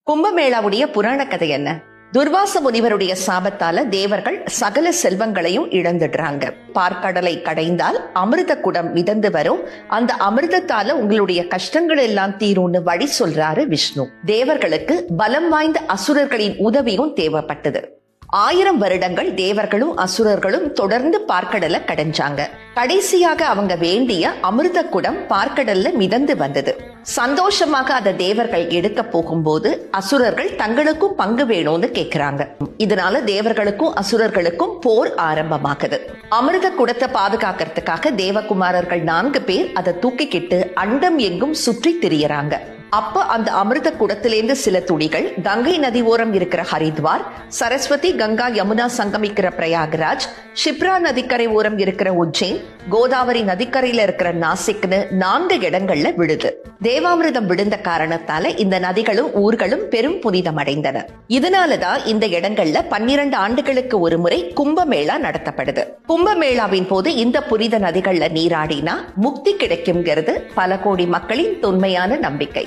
கும்பமேளாவுடைய புராண கதை என்ன? துர்வாச முனிவருடைய சாபத்தால தேவர்கள் சகல செல்வங்களையும் இழந்துடுறாங்க. பார்க்கடலை கடைந்தால் அமிர்த குடம் மிதந்து வரும், அந்த அமிர்தத்தால உங்களுடைய கஷ்டங்கள் எல்லாம் தீரும்னு வழி சொல்றாரு விஷ்ணு. தேவர்களுக்கு பலம் வாய்ந்த அசுரர்களின் உதவியும் தேவைப்பட்டது. 1000 வருடங்கள் தேவர்களும் அசுரர்களும் தொடர்ந்து பார்க்கடலை கடைஞ்சாங்க. கடைசியாக அவங்க வேண்டிய அமிர்த குடம் பார்க்கடல்ல மிதந்து வந்தது. சந்தோஷமாக அதை தேவர்கள் எடுக்க போகும்போது அசுரர்கள் தங்களுக்கும் பங்கு வேணும்னு கேக்குறாங்க. இதனால தேவர்களுக்கும் அசுரர்களுக்கும் போர் ஆரம்பமாகுது. அமிர்த குடத்தை பாதுகாக்கிறதுக்காக தேவகுமாரர்கள் 4 பேர் அதை தூக்கிக்கிட்டு அண்டம் எங்கும் சுற்றி திரியறாங்க. அப்ப அந்த அமிர்த குடத்திலேருந்து சில துளிகள் கங்கை நதி ஓரம் இருக்கிற ஹரித்வார், சரஸ்வதி கங்கா யமுனா சங்கமிக்கிற பிரயாகராஜ், ஷிப்ரா நதிக்கரை ஓரம் இருக்கிற உஜ்ஜைன், கோதாவரி நதிக்கரையில இருக்கிற நாசிக்னு 4 இடங்கள்ல விழுது. தேவாமிர்தம் விழுந்த காரணத்தால இந்த நதிகளும் ஊர்களும் பெரும் புனிதம் அடைந்தன. இதனாலதான் இந்த இடங்கள்ல 12 ஆண்டுகளுக்கு ஒரு முறை கும்பமேளா நடத்தப்படுது. கும்பமேளாவின் போது இந்த புனித நதிகள்ல நீராடினா முக்தி கிடைக்கும்ங்கிறது பல கோடி மக்களின் தொன்மையான நம்பிக்கை.